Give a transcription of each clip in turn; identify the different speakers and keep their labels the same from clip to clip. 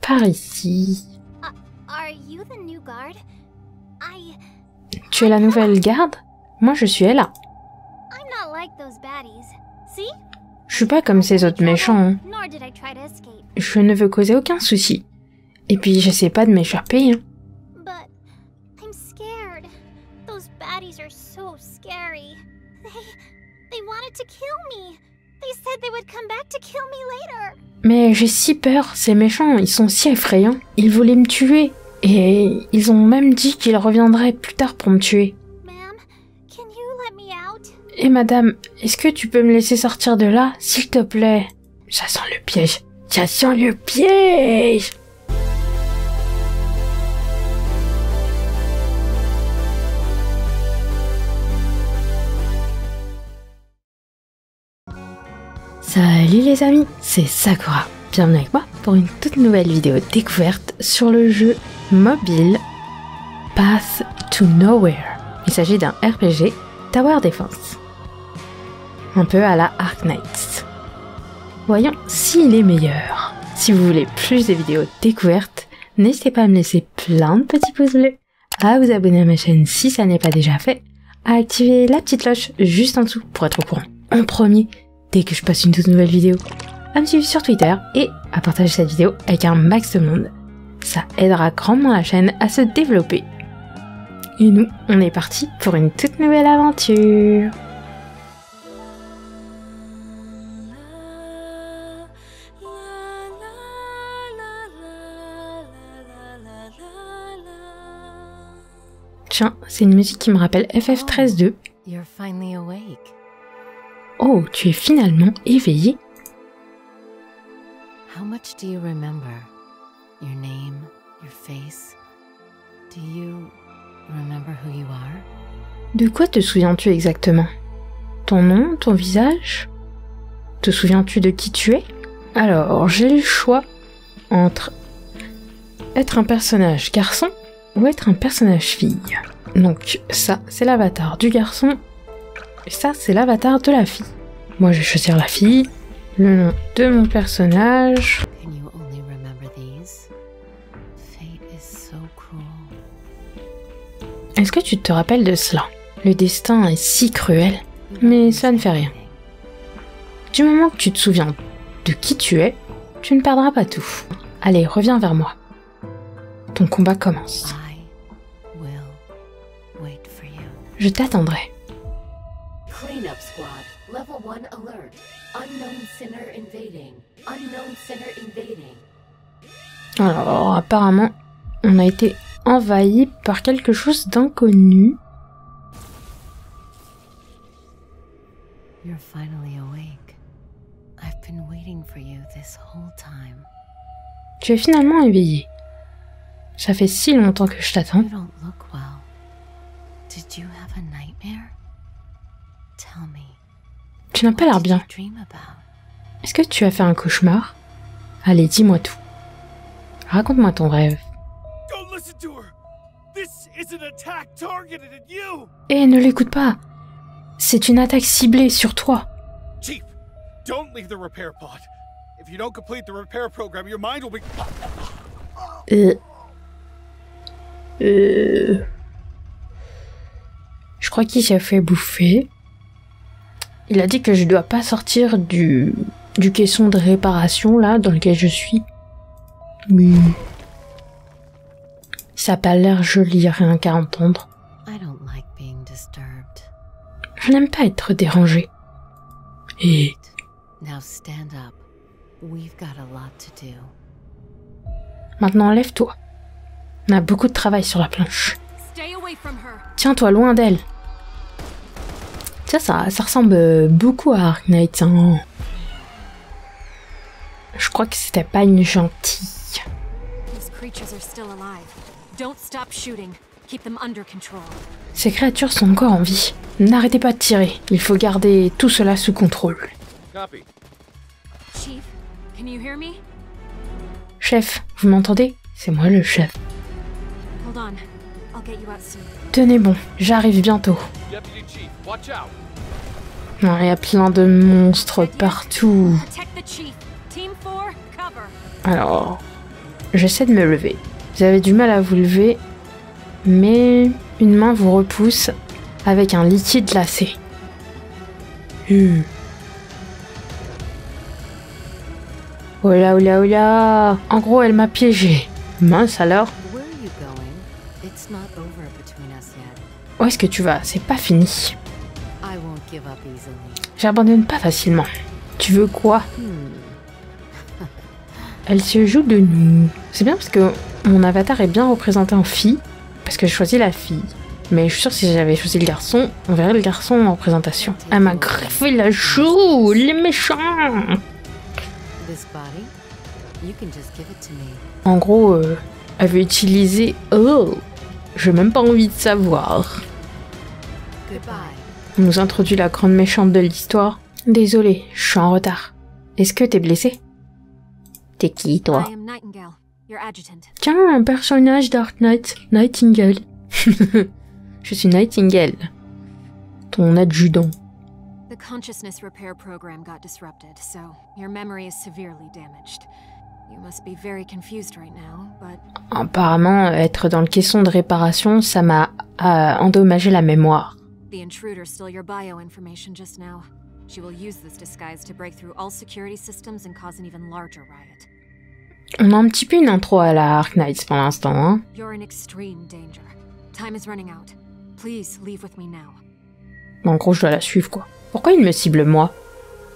Speaker 1: par ici. Tu es la nouvelle garde? Moi, je suis Ella. Je suis pas comme ces autres méchants. Hein. Je ne veux causer aucun souci. Et puis, j'essaie pas de m'échapper. Hein. Mais j'ai si peur, ces méchants, ils sont si effrayants. Ils voulaient me tuer. Et ils ont même dit qu'ils reviendraient plus tard pour me tuer. Et madame, est-ce que tu peux me laisser sortir de là, s'il te plaît? Ça sent le piège. Ça sent le piège. Salut les amis, c'est Sakura. Bienvenue avec moi pour une toute nouvelle vidéo découverte sur le jeu mobile Path to Nowhere. Il s'agit d'un RPG Tower Defense. Un peu à la Ark Knights. Voyons s'il est meilleur. Si vous voulez plus de vidéos découvertes, n'hésitez pas à me laisser plein de petits pouces bleus, à vous abonner à ma chaîne si ça n'est pas déjà fait, à activer la petite cloche juste en dessous pour être au courant en premier dès que je passe une toute nouvelle vidéo, à me suivre sur Twitter et à partager cette vidéo avec un max de monde. Ça aidera grandement la chaîne à se développer. Et nous, on est parti pour une toute nouvelle aventure. Tiens, c'est une musique qui me rappelle FF13-2. Oh, tu es finalement éveillé.
Speaker 2: How much do you remember? Your name, your face? Do you remember who you are?
Speaker 1: De quoi te souviens-tu exactement? Ton nom, ton visage? Te souviens-tu de qui tu es? Alors, j'ai le choix entre être un personnage garçon ou être un personnage fille. Donc ça, c'est l'avatar du garçon et ça, c'est l'avatar de la fille. Moi, je vais choisir la fille, le nom de mon personnage. Est-ce que tu te rappelles de cela? Le destin est si cruel, mais ça ne fait rien. Du moment que tu te souviens de qui tu es, tu ne perdras pas tout. Allez, reviens vers moi. Ton combat commence. Je t'attendrai. Alors, apparemment, on a été envahi par quelque chose d'inconnu. Tu es finalement éveillé. Ça fait si longtemps que je t'attends. Tu n'as pas l'air bien. Est-ce que tu as fait un cauchemar? Allez, dis-moi tout. Raconte-moi ton rêve. Et ne l'écoute pas. C'est une attaque ciblée sur toi.
Speaker 3: Chief, don't leave the repair pod. If you don't complete the repair program, your mind will be...
Speaker 1: Je crois qu'il s'est fait bouffer. Il a dit que je dois pas sortir du caisson de réparation là dans lequel je suis. Mais ça n'a pas l'air joli, rien qu'à entendre. Je n'aime pas être dérangée. Et maintenant lève-toi. On a beaucoup de travail sur la planche. Tiens-toi loin d'elle. Tiens, ça ressemble beaucoup à Ark Knights. Hein. Je crois que c'était pas une gentille. Ces créatures sont encore en vie. N'arrêtez pas de tirer. Il faut garder tout cela sous contrôle. Chef, vous m'entendez? C'est moi le chef. Tenez bon, j'arrive bientôt. Non, il y a plein de monstres partout. Alors, j'essaie de me lever. Vous avez du mal à vous lever, mais une main vous repousse avec un liquide glacé. Oh là, oh là, oh là! En gros, elle m'a piégé. Mince alors.
Speaker 2: Where are you going? It's not over between us yet.
Speaker 1: Où est-ce que tu vas? C'est pas fini.
Speaker 2: I won't give up easily.
Speaker 1: J'abandonne pas facilement. Tu veux quoi? Elle se joue de nous. C'est bien parce que mon avatar est bien représenté en fille, parce que je choisis la fille. Mais je suis sûre que si j'avais choisi le garçon, on verrait le garçon en représentation. Elle m'a greffé la joue, les méchants!
Speaker 2: This body? You can just give it to me.
Speaker 1: En gros, elle veut utiliser... Oh! J'ai même pas envie de savoir.
Speaker 2: Goodbye.
Speaker 1: On nous introduit la grande méchante de l'histoire. Désolée, je suis en retard. Est-ce que t'es blessé? T'es qui, toi?
Speaker 4: I am Nightingale, your adjutant.
Speaker 1: Tiens, un personnage Dark Knight. Nightingale. Je suis Nightingale. Ton adjudant.
Speaker 4: The consciousness repair program got disrupted, so your memory is severely damaged. You must be very confused right now, but
Speaker 1: Apparemment, être dans le caisson de réparation, ça m'a endommagé la mémoire.
Speaker 4: the intruder stole your bio information just now. She will use this disguise to break through all security systems and cause an even larger riot.
Speaker 1: On a un petit peu une intro à la Ark Knights pour l'instant, hein.
Speaker 4: You're in extreme danger. Time is running out. Please leave with me now.
Speaker 1: En gros, je dois la suivre, quoi. Pourquoi il me cible moi?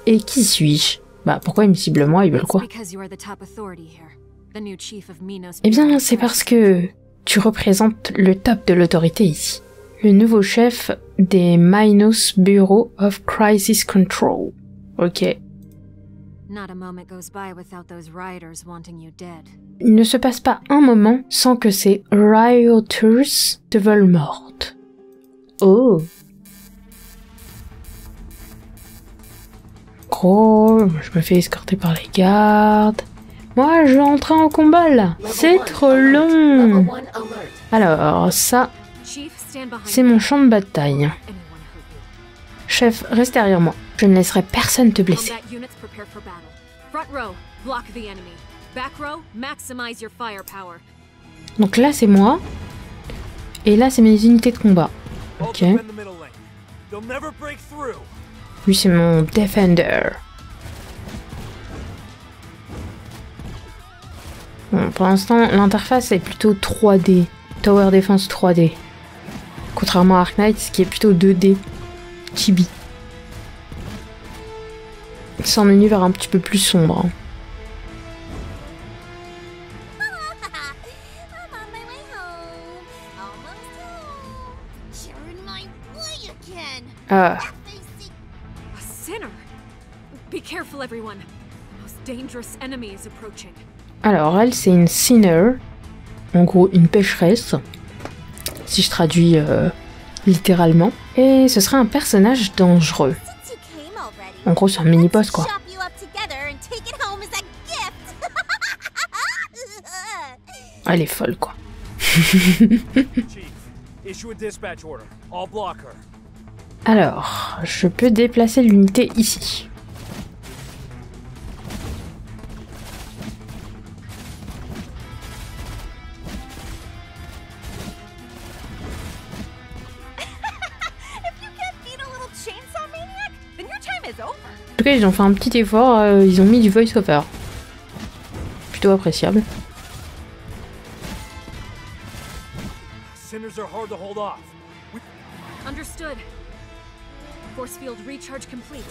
Speaker 1: Et qui suis-je? Bah, pourquoi il me cible moi? Ils veulent quoi?
Speaker 4: It's because you are the top authority here. The new chief of Minos.
Speaker 1: Eh bien,
Speaker 4: Bureau.
Speaker 1: c'est parce que tu représentes le top de l'autorité ici. Le nouveau chef des Minos Bureau of Crisis Control. Ok.
Speaker 4: Not a moment goes by without those rioters wanting you dead.
Speaker 1: Il ne se passe pas un moment sans que ces rioters te veulent morte. Oh. Gros, je me fais escorter par les gardes. Moi, je vais entrer en combat là. C'est trop long. Alors, ça,
Speaker 4: Chief, stand behind
Speaker 1: c'est
Speaker 4: me.
Speaker 1: mon champ de bataille.
Speaker 4: Anyone hurt you.
Speaker 1: Chef, reste derrière moi. Je ne laisserai personne te blesser.
Speaker 4: Combat units prepare for battle. Front row, block the enemy. Back row, maximize your firepower.
Speaker 1: Donc là, c'est moi. Et là, c'est mes unités de combat. Ok.
Speaker 3: Defend the middle lane. They'll never break through.
Speaker 1: Lui, c'est mon Defender. Bon, pour l'instant, l'interface est plutôt 3D. Tower Defense 3D. Contrairement à Ark Knight, qui est plutôt 2D. Chibi. C'est un univers un petit peu plus sombre. Hein.
Speaker 5: I'm on my way home. Almost home. Sharing my way again.
Speaker 1: Ah,
Speaker 5: Facing
Speaker 4: A sinner! Be careful, everyone. The most dangerous enemy is approaching.
Speaker 1: alors elle, c'est une sinner. En gros, une pécheresse. Si je traduis littéralement. Et ce serait un personnage dangereux.
Speaker 5: since you came already.
Speaker 1: En gros, c'est un mini-boss, quoi.
Speaker 5: Chop you up together and take it home as a gift.
Speaker 1: Elle est folle, quoi.
Speaker 3: Chief, issue a dispatch order. I'll block her.
Speaker 1: Alors, je peux déplacer l'unité ici.
Speaker 5: If you can't beat a little chainsaw maniac, then your time is over.
Speaker 1: En tout cas, ils ont fait un petit effort, ils ont mis du voice-over. Plutôt appréciable.
Speaker 3: Sinners are hard to hold off.
Speaker 4: Understood. Force field recharge complete.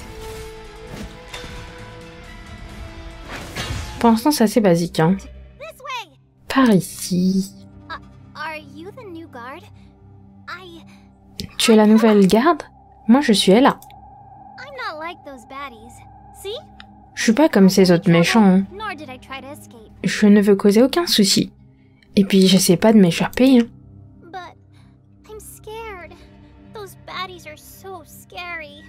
Speaker 1: Pour l'instant, c'est assez basique, hein.
Speaker 5: This way.
Speaker 1: Par ici.
Speaker 5: Are you the new guard?
Speaker 1: Tu es la nouvelle garde? Moi, je suis Ella.
Speaker 5: I'm not like those baddies. See?
Speaker 1: Je suis pas comme ces autres méchants, hein.
Speaker 5: Nor did I try to escape.
Speaker 1: Je ne veux causer aucun souci. Et puis, j'essaie pas de m'échapper, hein.
Speaker 5: But I'm scared. Those baddies are so scary.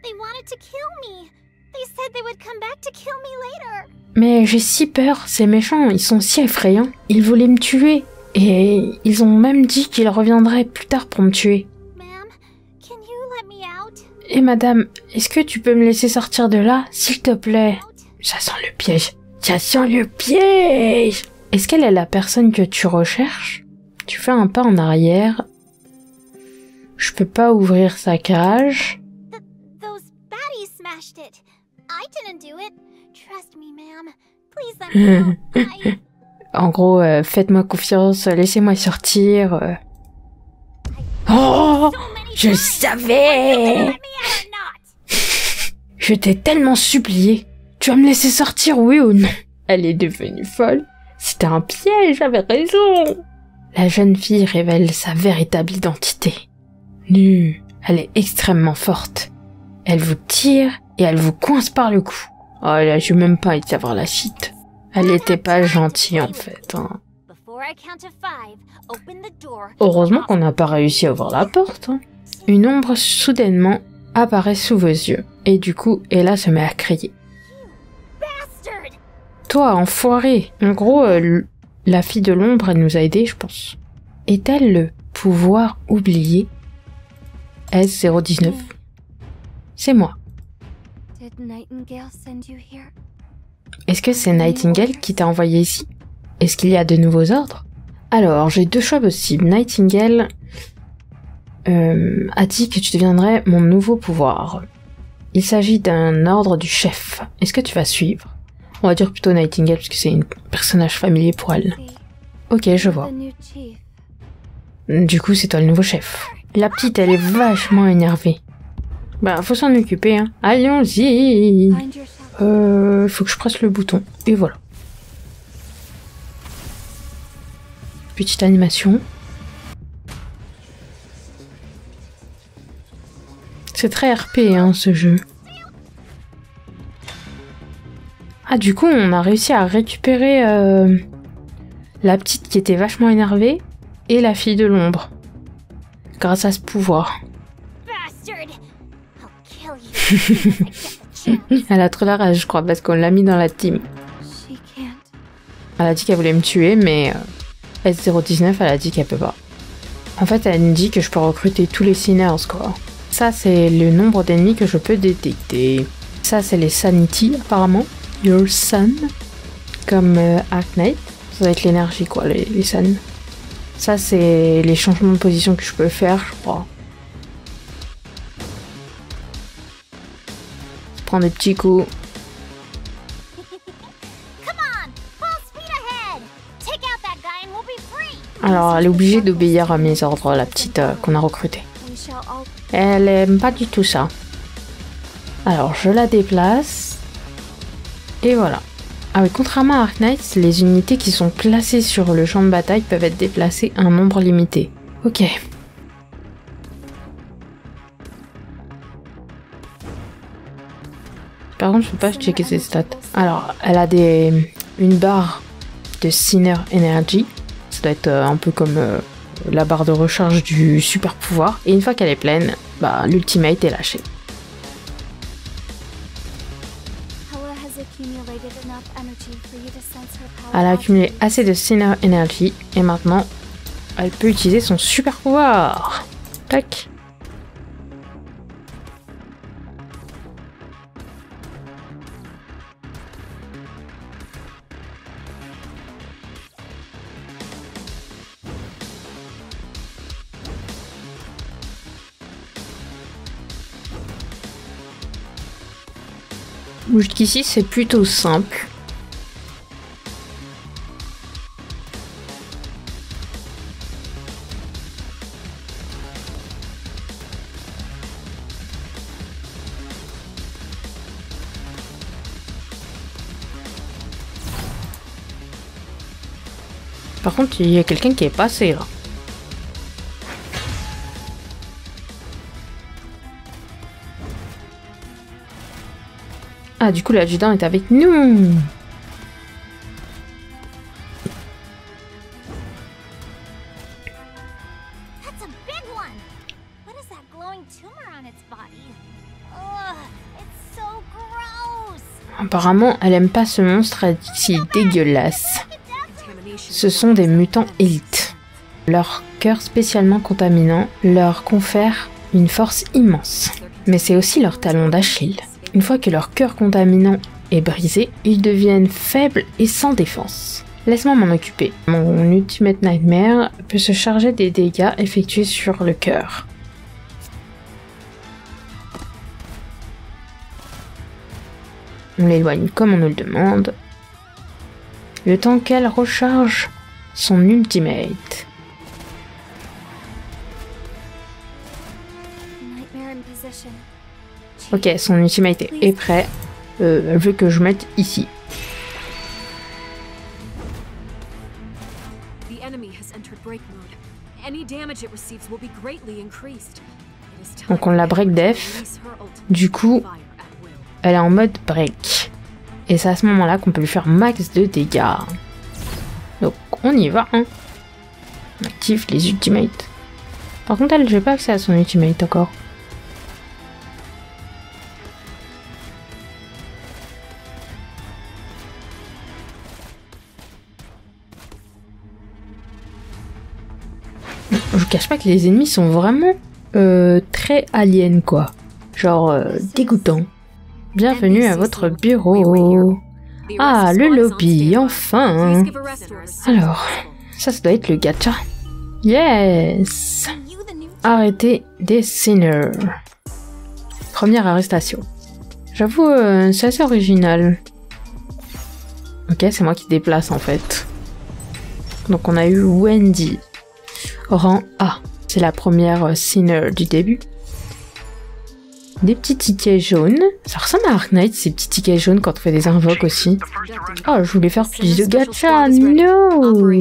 Speaker 5: They wanted to kill me. They said they would come back to kill me later.
Speaker 1: Mais j'ai si peur, ces méchants, ils sont si effrayants. Ils voulaient me tuer. Et ils ont même dit qu'ils reviendraient plus tard pour me tuer.
Speaker 5: Ma'am, can you let me out?
Speaker 1: Et madame, est-ce que tu peux me laisser sortir de là, s'il te plaît? Ça sent le piège. Ça sent le piège! Est-ce qu'elle est la personne que tu recherches? Tu fais un pas en arrière. Je peux pas ouvrir sa cage.
Speaker 5: Those baddies smashed it. I didn't do it. Trust me, ma'am. Please let me go.
Speaker 1: En gros, faites-moi confiance, laissez-moi sortir. Oh! Je savais! Je t'ai tellement supplié. Tu vas me laisser sortir, oui ou non? Elle est devenue folle. C'était un piège, j'avais raison. La jeune fille révèle sa véritable identité. Nue, elle est extrêmement forte. Elle vous tire et elle vous coince par le cou. Oh là, j'ai même pas envie de savoir la suite. Elle était pas gentille en fait. Hein. Heureusement qu'on n'a pas réussi à ouvrir la porte. Hein. Une ombre soudainement apparaît sous vos yeux. Et du coup, Ella se met à crier. Toi, enfoiré! En gros, la fille de l'ombre, elle nous a aidés, je pense. Est-elle le pouvoir oublié? S019. C'est moi. Est-ce que c'est Nightingale qui t'a envoyé ici? Est-ce qu'il y a de nouveaux ordres? Alors, j'ai deux choix possibles. Nightingale a dit que tu deviendrais mon nouveau pouvoir. Il s'agit d'un ordre du chef. Est-ce que tu vas suivre? On va dire plutôt Nightingale parce que c'est un personnage familier pour elle. Ok, je vois. Du coup, c'est toi le nouveau chef. La petite, elle est vachement énervée. Bah, faut s'en occuper, hein. Allons-y. Faut que je presse le bouton. Et voilà. Petite animation. C'est très RP, hein, ce jeu. Ah, du coup, on a réussi à récupérer la petite qui était vachement énervée et la fille de l'ombre. Grâce à ce pouvoir. Elle a trop la rage, je crois, parce qu'on l'a mis dans la team. Elle a dit qu'elle voulait me tuer, mais S019, elle a dit qu'elle peut pas. En fait, elle me dit que je peux recruter tous les sinners, quoi. Ça, c'est le nombre d'ennemis que je peux détecter. Ça, c'est les sanity, apparemment. Your sun, comme Arknight. Ça va être l'énergie, quoi, les sun. Ça, c'est les changements de position que je peux faire, je crois. Je prends des petits coups. Alors, elle est obligée d'obéir à mes ordres, la petite qu'on a recrutée. Elle aime pas du tout ça. Alors, je la déplace. Et voilà. Ah oui, contrairement à Arknight, les unités qui sont placées sur le champ de bataille peuvent être déplacées un nombre limité. Ok. Par contre, je peux pas checker ses stats. Alors, elle a une barre de Sinner Energy. Ça doit être un peu comme la barre de recharge du super pouvoir. Et une fois qu'elle est pleine, bah, l'ultimate est lâché. Elle a accumulé assez de Sinner Energy et maintenant elle peut utiliser son super pouvoir. Tac. Jusqu'ici c'est plutôt simple. Par contre, il y a quelqu'un qui est passé là. Ah, du coup, l'adjudant est avec nous. Apparemment, elle aime pas ce monstre, elle dit que c'est dégueulasse. Ce sont des mutants élites. Leur cœur spécialement contaminant leur confère une force immense. Mais c'est aussi leur talon d'Achille. Une fois que leur cœur contaminant est brisé, ils deviennent faibles et sans défense. Laisse-moi m'en occuper. Mon Ultimate Nightmare peut se charger des dégâts effectués sur le cœur. On l'éloigne comme on nous le demande. Le temps qu'elle recharge son ultimate. Ok, son ultimate est prêt. Elle veut que je mette ici. Donc on la break def. Du coup, elle est en mode break. Et c'est à ce moment-là qu'on peut lui faire max de dégâts. Donc on y va, hein. On active les ultimates. Par contre, elle, j'ai pas accès à son ultimate encore. Je vous cache pas que les ennemis sont vraiment très aliens, quoi. Genre dégoûtants. Bienvenue à votre bureau. Ah, le lobby, enfin. Alors, ça doit être le gacha. Yes. Arrêtez des sinners. Première arrestation. J'avoue, c'est assez original. Ok, c'est moi qui déplace en fait. Donc on a eu Wendy. Rang A. C'est la première sinner du début. Des petits tickets jaunes. Ça ressemble à Ark Knight, ces petits tickets jaunes quand on fait des invoques aussi. Oh, je voulais faire plus de gacha. No.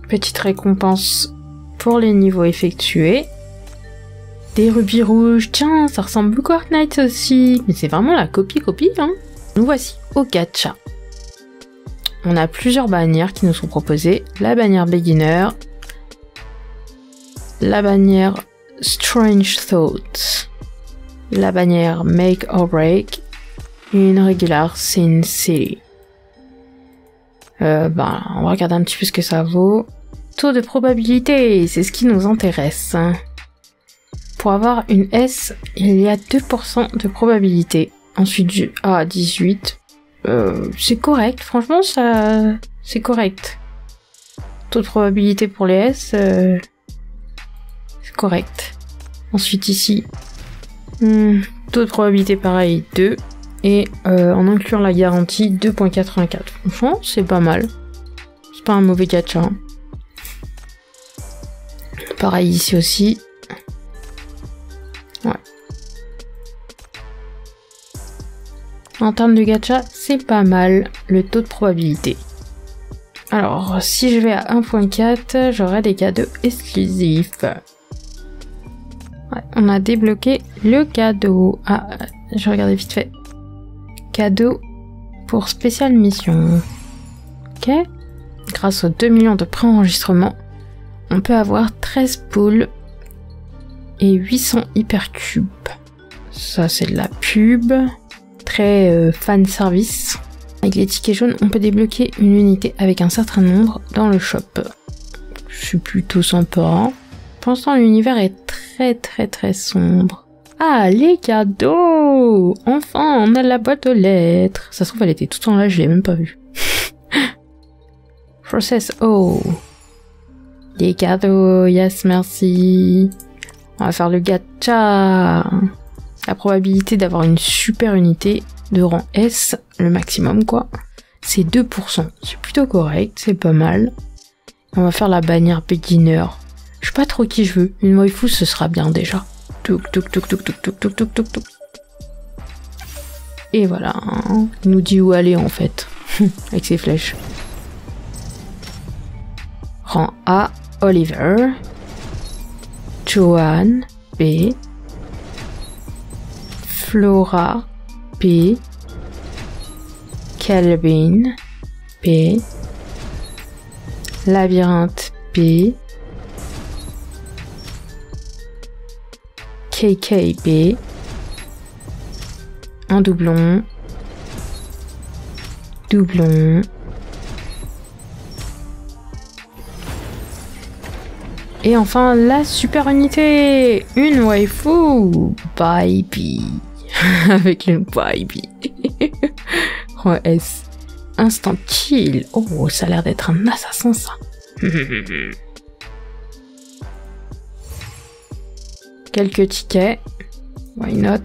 Speaker 1: Petite récompense pour les niveaux effectués. Des rubis rouges. Tiens, ça ressemble beaucoup à Ark Knight aussi. Mais c'est vraiment la copie, hein. Nous voici au gacha. On a plusieurs bannières qui nous sont proposées. La bannière Beginner. La bannière Strange Thoughts. La bannière Make or Break, une Regular Sin City. On va regarder un petit peu ce que ça vaut. Taux de probabilité, c'est ce qui nous intéresse. Pour avoir une S, il y a 2% de probabilité. Ensuite du A à 18. C'est correct, franchement, ça, c'est correct. Taux de probabilité pour les S, c'est correct. Ensuite ici, taux de probabilité pareil 2 et en incluant la garantie 2.84. Franchement c'est pas mal, c'est pas un mauvais gacha. Pareil ici aussi. Ouais. En termes de gacha c'est pas mal le taux de probabilité. Alors si je vais à 1.4 j'aurai des cadeaux exclusifs. Ouais, on a débloqué le cadeau. Ah, je regardais vite fait. Cadeau pour spéciale mission. Ok. Grâce aux 2 millions de préenregistrements, on peut avoir 13 poules et 800 hypercubes. Ça, c'est de la pub. Très fan service. Avec les tickets jaunes, on peut débloquer une unité avec un certain nombre dans le shop. C'est plutôt sympa. Pour l'instant, l'univers est très sombre. Ah, les cadeaux! Enfin, on a la boîte aux lettres. Ça se trouve, elle était tout en là, je l'ai même pas vue. Process O. Les cadeaux, yes, merci. On va faire le gacha. La probabilité d'avoir une super unité de rang S, le maximum quoi, c'est 2%. C'est plutôt correct, c'est pas mal. On va faire la bannière Beginner. Je sais pas trop qui je veux. Une waifu, ce sera bien déjà. Touk touk touk touk touk touk touk touk touk touk. Et voilà. Il nous dit où aller en fait. Avec ses flèches. Rang A, Oliver. Joanne, B. Flora, B. Calvin, B. Labyrinthe, B. KKB, un doublon, et enfin la super unité, une waifu, baby, avec le baby. est-ce instant kill? Oh, ça a l'air d'être un assassin, ça. Quelques tickets. Why not?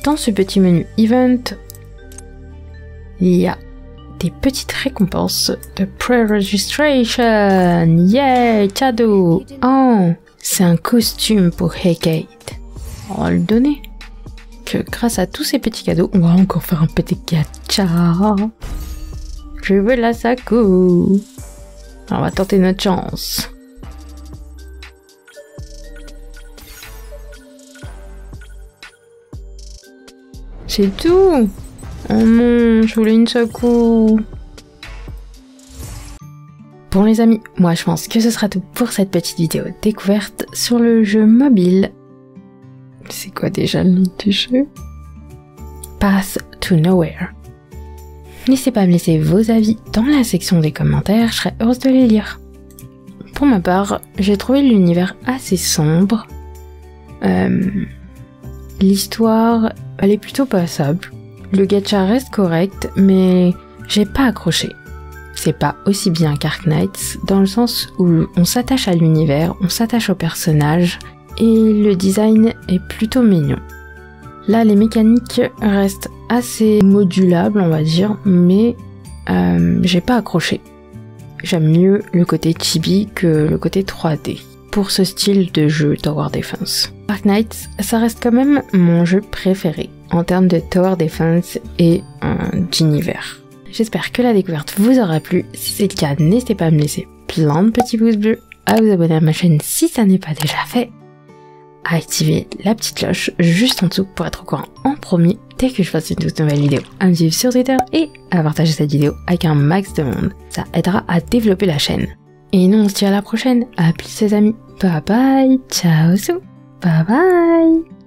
Speaker 1: Dans ce petit menu Event, il y a des petites récompenses de pre-registration. Yeah, cadeau. Oh, c'est un costume pour Hecate. On va le donner. Que grâce à tous ces petits cadeaux, on va encore faire un petit gacha. Je veux la Saku. On va tenter notre chance. C'est tout. Oh non, je voulais une Saku. Bon les amis, moi je pense que ce sera tout pour cette petite vidéo découverte sur le jeu mobile. C'est quoi déjà le nom du jeu? Path to Nowhere. N'hésitez pas à me laisser vos avis dans la section des commentaires, je serais heureuse de les lire. Pour ma part, j'ai trouvé l'univers assez sombre. L'histoire, elle est plutôt passable. Le gacha reste correct, mais j'ai pas accroché. C'est pas aussi bien qu'Ark Knights, dans le sens où on s'attache à l'univers, on s'attache aux personnages, et le design est plutôt mignon. Là, les mécaniques restent assez modulables, on va dire, mais j'ai pas accroché. J'aime mieux le côté chibi que le côté 3D pour ce style de jeu Tower Defense. Ark Knights, ça reste quand même mon jeu préféré en termes de Tower Defense et d'univers. J'espère que la découverte vous aura plu. Si c'est le cas, n'hésitez pas à me laisser plein de petits pouces bleus, à vous abonner à ma chaîne si ça n'est pas déjà fait, à activer la petite cloche juste en dessous pour être au courant en premier dès que je fasse une toute nouvelle vidéo, à me suivre sur Twitter et à partager cette vidéo avec un max de monde. Ça aidera à développer la chaîne. Et nous on se dit à la prochaine. À plus les amis. Bye bye. Ciao. Bye bye.